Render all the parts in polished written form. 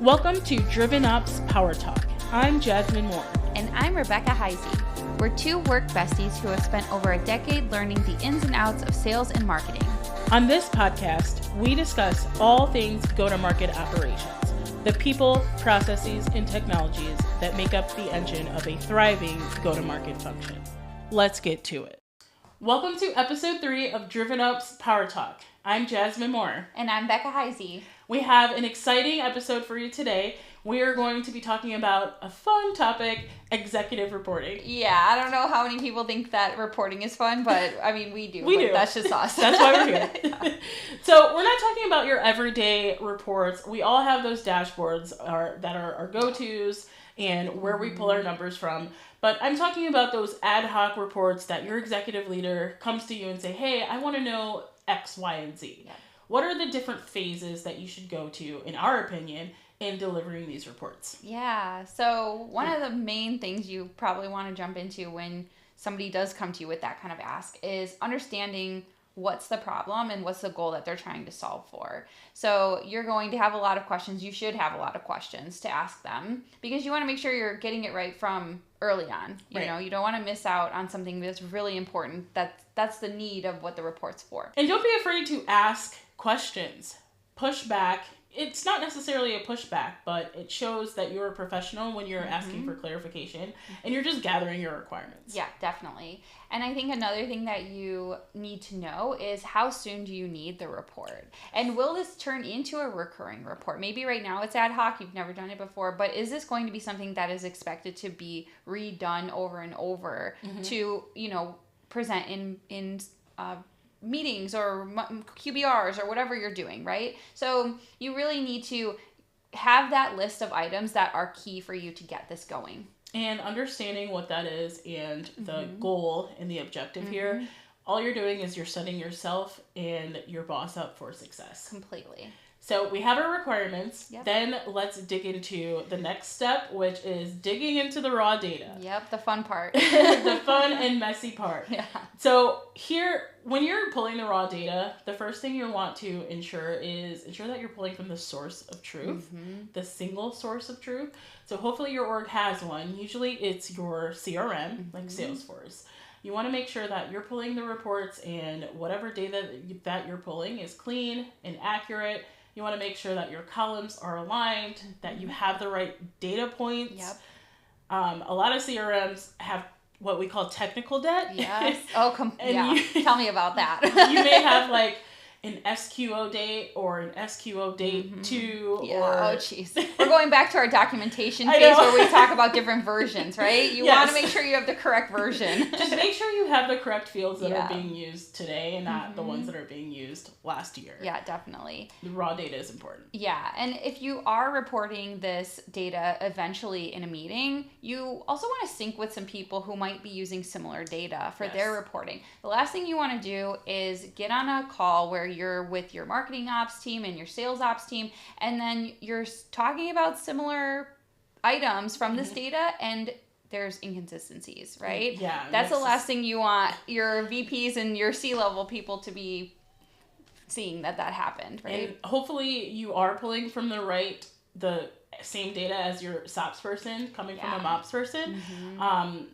Welcome to Driven Ops Power Talk. I'm Jasmine Moore. And I'm Rebecca Heisey. We're two work besties who have spent over a decade learning the ins and outs of sales and marketing. On this podcast, we discuss all things go-to-market operations, the people, processes, and technologies that make up the engine of a thriving go-to-market function. Let's get to it. Welcome to episode 3 of Driven Ops Power Talk. I'm Jasmine Moore. And I'm Becca Heisey. We have an exciting episode for you today. We are going to be talking about a fun topic, executive reporting. Yeah, I don't know how many people think that reporting is fun, but I mean, we do. We do. That's just us. That's why we're here. Yeah. So we're not talking about your everyday reports. We all have those dashboards that are our go-tos and where we pull our numbers from. But I'm talking about those ad hoc reports that your executive leader comes to you and say, hey, I want to know X, Y, and Z. Yeah. What are the different phases that you should go to, in our opinion, in delivering these reports? Yeah. So one of the main things you probably want to jump into when somebody does come to you with that kind of ask is understanding what's the problem and what's the goal that they're trying to solve for. So you're going to have a lot of questions. You should have a lot of questions to ask them because you want to make sure you're getting it right from early on. You know, you don't want to miss out on something that's really important. That's the need of what the report's for. And don't be afraid to ask questions. Push back. It's not necessarily a pushback, but it shows that you're a professional when you're asking for clarification and you're just gathering your requirements. Yeah, definitely. And I think another thing that you need to know is how soon do you need the report? And will this turn into a recurring report? Maybe right now it's ad hoc, you've never done it before, but is this going to be something that is expected to be redone over and over to, present in meetings or QBRs or whatever you're doing, right? So you really need to have that list of items that are key for you to get this going. And understanding what that is and the goal and the objective here, all you're doing is you're setting yourself and your boss up for success. Completely. So we have our requirements. Yep. Then let's dig into the next step, which is digging into the raw data. Yep, the fun part. The fun and messy part. Yeah. So here, when you're pulling the raw data, the first thing you want to ensure that you're pulling from the source of truth, the single source of truth. So hopefully your org has one. Usually it's your CRM, like Salesforce. You want to make sure that you're pulling the reports and whatever data that you're pulling is clean and accurate. You want to make sure that your columns are aligned, that you have the right data points. Yep. A lot of CRMs have what we call technical debt. Yes. Oh, tell me about that. You may have like an SQO date or an SQO date 2. Yeah. Or... Oh, jeez. We're going back to our documentation phase where we talk about different versions, right? You want to make sure you have the correct version. Just make sure you have the correct fields that are being used today and not the ones that are being used last year. Yeah, definitely. The raw data is important. Yeah, and if you are reporting this data eventually in a meeting, you also want to sync with some people who might be using similar data for their reporting. The last thing you want to do is get on a call where you're with your marketing ops team and your sales ops team, and then you're talking about similar items from this data, and there's inconsistencies, right? Yeah. That's the last thing you want your VPs and your C-level people to be seeing that happened, right? And hopefully you are pulling from the same data as your SOPs person coming from a MOPS person.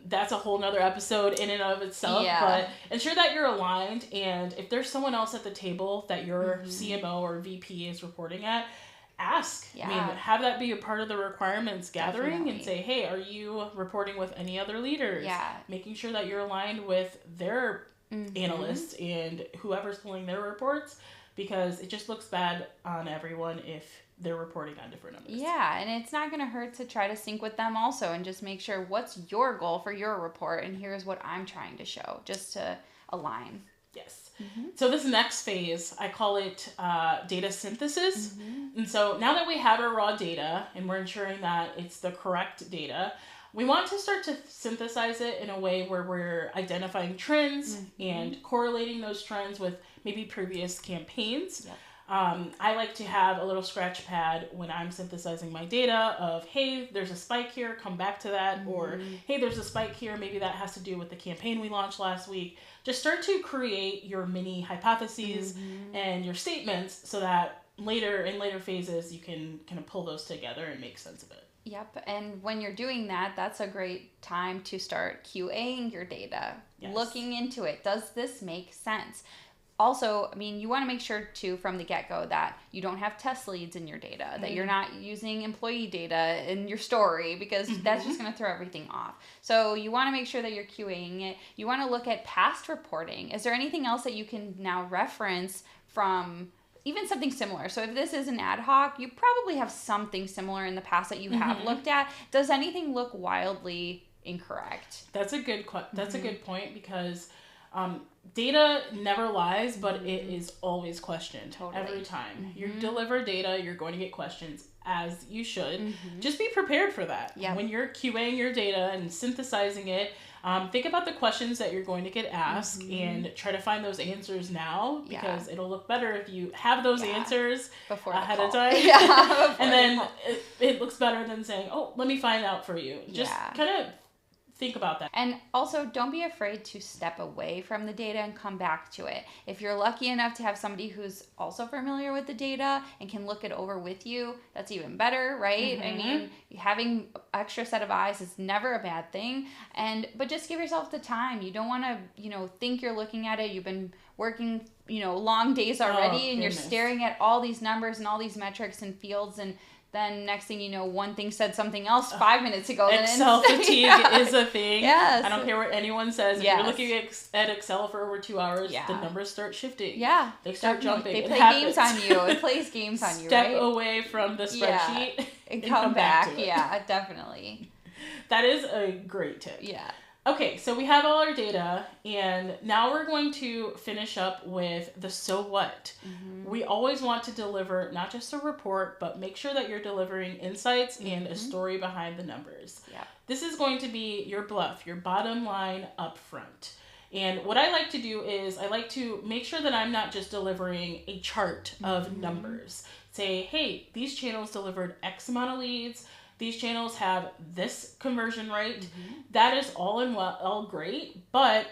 That's a whole nother episode in and of itself, but ensure that you're aligned, and if there's someone else at the table that your CMO or VP is reporting at, ask. I mean, have that be a part of the requirements gathering and say, hey, are you reporting with any other leaders? Yeah. Making sure that you're aligned with their analysts and whoever's pulling their reports, because it just looks bad on everyone if they're reporting on different numbers. Yeah, and it's not going to hurt to try to sync with them also and just make sure what's your goal for your report and here's what I'm trying to show, just to align. Yes. So this next phase, I call it data synthesis. And so now that we have our raw data and we're ensuring that it's the correct data, we want to start to synthesize it in a way where we're identifying trends and correlating those trends with maybe previous campaigns. Yep. I like to have a little scratch pad when I'm synthesizing my data of, hey, there's a spike here, come back to that. Or, hey, there's a spike here, maybe that has to do with the campaign we launched last week. Just start to create your mini hypotheses and your statements so that later phases, you can kind of pull those together and make sense of it. Yep. And when you're doing that, that's a great time to start QAing your data, looking into it. Does this make sense? Also, I mean, you want to make sure too from the get-go that you don't have test leads in your data, that you're not using employee data in your story, because that's just going to throw everything off. So you want to make sure that you're QAing it. You want to look at past reporting. Is there anything else that you can now reference from even something similar? So if this is an ad hoc, you probably have something similar in the past that you have looked at. Does anything look wildly incorrect? That's a good point, because data never lies, but it is always questioned every time. You deliver data, you're going to get questions, as you should. Just be prepared for that. When you're QAing your data and synthesizing it, think about the questions that you're going to get asked and try to find those answers now, because it'll look better if you have those answers before ahead of time. And then it looks better than saying, oh, let me find out for you. Just kind of think about that. And also, don't be afraid to step away from the data and come back to it. If you're lucky enough to have somebody who's also familiar with the data and can look it over with you, that's even better, right? I mean, having extra set of eyes is never a bad thing. But just give yourself the time. You don't want to, think you're looking at it. You've been working, long days already, and you're staring at all these numbers and all these metrics and fields, and then next thing you know, one thing said something else 5 minutes ago. Excel fatigue is a thing. Yes. I don't care what anyone says. If you're looking at Excel for over 2 hours, the numbers start shifting. Yeah. They start jumping. They play games on you. It plays games on you, right? Step away from the spreadsheet and come back. to it. Yeah, definitely. That is a great tip. Yeah. Okay, so we have all our data, and now we're going to finish up with the so what. We always want to deliver not just a report, but make sure that you're delivering insights and a story behind the numbers. Yeah. This is going to be your bluff, your bottom line up front. And what I like to do is I like to make sure that I'm not just delivering a chart of numbers. Say, hey, these channels delivered X amount of leads. These channels have this conversion rate. That is all great, but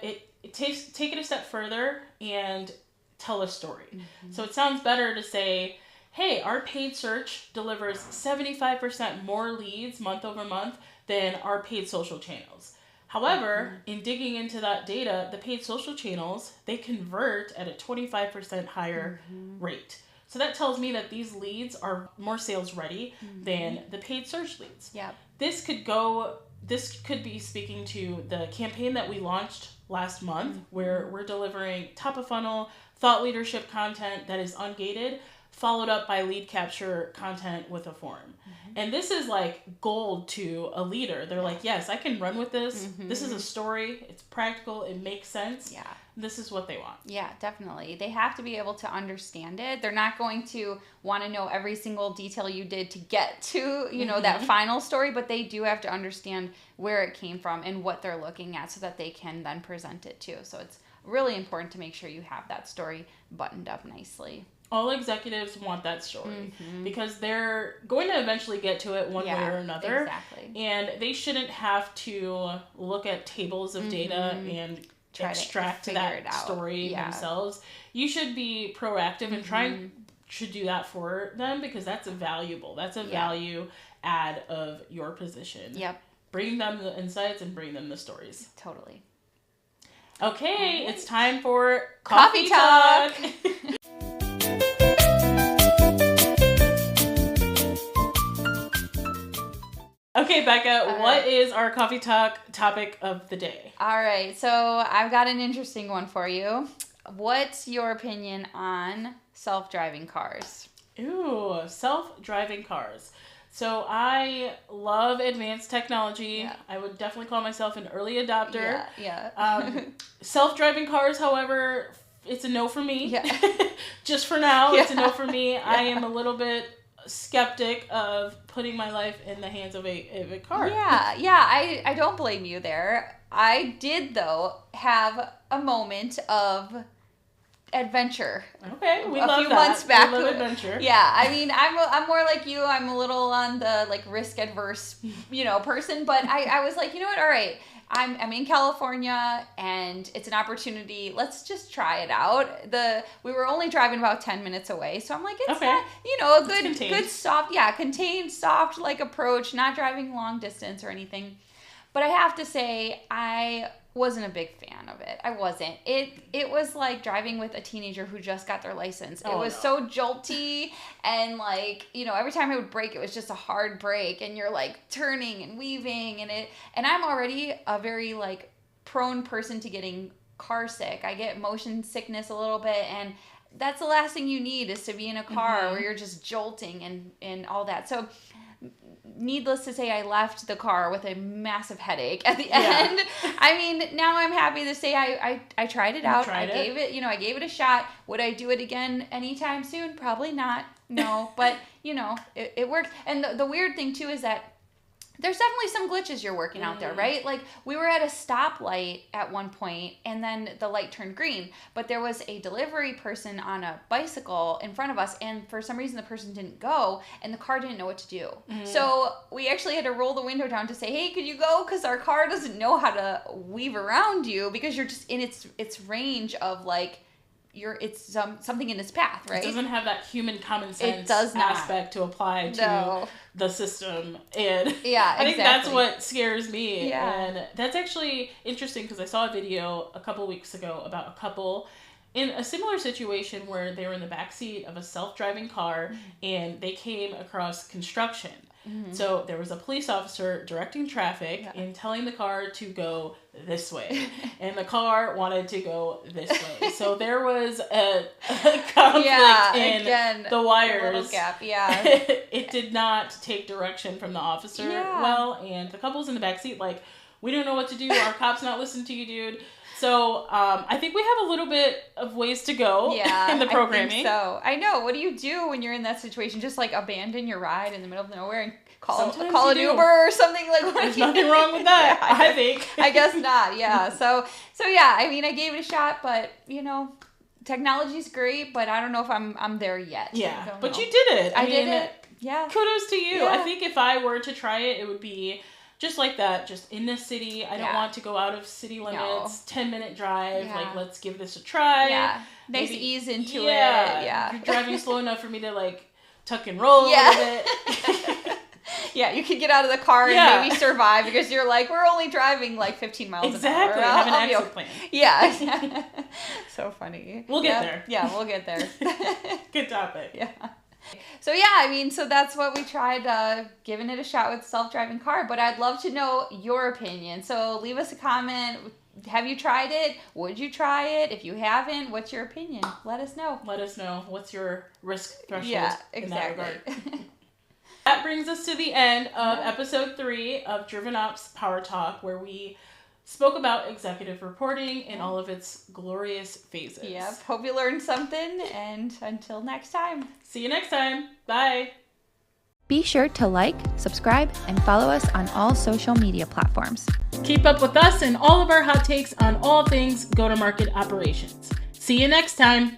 take it a step further and tell a story. So it sounds better to say, hey, our paid search delivers 75% more leads month over month than our paid social channels. However, in digging into that data, the paid social channels, they convert at a 25% higher rate. So that tells me that these leads are more sales ready than the paid search leads. This could be speaking to the campaign that we launched last month, where we're delivering top of funnel thought leadership content that is ungated, followed up by lead capture content with a form. And this is like gold to a leader. They're like, yes, I can run with this. This is a story. It's practical. It makes sense. This is what they want. Yeah, definitely. They have to be able to understand it. They're not going to want to know every single detail you did to get to, that final story, but they do have to understand where it came from and what they're looking at so that they can then present it too. So it's really important to make sure you have that story buttoned up nicely. All executives want that story because they're going to eventually get to it one way or another. Exactly. And they shouldn't have to look at tables of data and extract that story themselves. You should be proactive and try to do that for them, because that's valuable. That's a value add of your position. Bring them the insights and bring them the stories. Totally. Okay, it's time for Coffee Talk. Okay, Becca, what is our coffee talk topic of the day? All right, so I've got an interesting one for you. What's your opinion on self-driving cars? Ooh, self-driving cars. So I love advanced technology. I would definitely call myself an early adopter. Self-driving cars, however, it's a no for me. Just for now, it's a no for me. I am a little bit skeptic of putting my life in the hands of a car. I don't blame you there. I did, though, have a moment of adventure. Okay, we a love few that. months back. We love adventure. Yeah, I mean, I'm more like you. I'm a little on the like risk adverse, person. But I was like, you know what? All right, I'm in California and it's an opportunity. Let's just try it out. We were only driving about 10 minutes away, so I'm like, it's not, a good soft, contained, soft like approach. Not driving long distance or anything. But I have to say, I wasn't a big fan of it. I wasn't. It was like driving with a teenager who just got their license. It was so jolty, and like, every time I would brake, it was just a hard brake, and you're like turning and weaving, and I'm already a very like prone person to getting car sick. I get motion sickness a little bit, and that's the last thing you need is to be in a car where you're just jolting and all that. So needless to say, I left the car with a massive headache at the end. I mean, now I'm happy to say I tried it out. I gave it a shot. Would I do it again anytime soon? Probably not. No, but it worked. And the weird thing too is that there's definitely some glitches you're working out there, right? Like we were at a stoplight at one point and then the light turned green, but there was a delivery person on a bicycle in front of us, and for some reason the person didn't go and the car didn't know what to do. So we actually had to roll the window down to say, hey, could you go? Because our car doesn't know how to weave around you because you're just in its range of like, it's something in its path, right? It doesn't have that human common sense aspect to apply to the system. And I think that's what scares me. Yeah. And that's actually interesting because I saw a video a couple weeks ago about a couple in a similar situation where they were in the backseat of a self-driving car and they came across construction. So there was a police officer directing traffic and telling the car to go this way. And the car wanted to go this way. So there was a conflict in the wires. A little gap, It did not take direction from the officer well. And the couple's in the backseat like, we don't know what to do. Our cop's not listening to you, dude. So I think we have a little bit of ways to go in the programming. I think so. I know. What do you do when you're in that situation? Just like abandon your ride in the middle of nowhere and call an Uber or something? Like there's nothing wrong with that. I think. I guess not. Yeah. So yeah. I mean, I gave it a shot, but technology's great, but I don't know if I'm there yet. Yeah. But you did it. I did it. Yeah. Kudos to you. Yeah. I think if I were to try it, it would be just like that, just in the city. I don't want to go out of city limits. 10-minute drive. Yeah. Like, let's give this a try. Yeah. Nice ease into it. Yeah. You're driving slow enough for me to like tuck and roll a little bit. Yeah, you could get out of the car and maybe survive because you're like, we're only driving like 15 miles an hour. Exactly. Have an exit plan. Yeah. So funny. We'll get there. Yeah, we'll get there. Good topic. Yeah. So yeah, I mean, so that's what we tried, giving it a shot with self-driving car, but I'd love to know your opinion. So leave us a comment. Have you tried it? Would you try it? If you haven't, what's your opinion? Let us know. Let us know. What's your risk threshold in that regard? That brings us to the end of episode 3 of Driven Ops Power Talk, where we spoke about executive reporting in all of its glorious phases. Yep. Hope you learned something, and until next time. See you next time. Bye. Be sure to like, subscribe, and follow us on all social media platforms. Keep up with us and all of our hot takes on all things go-to-market operations. See you next time.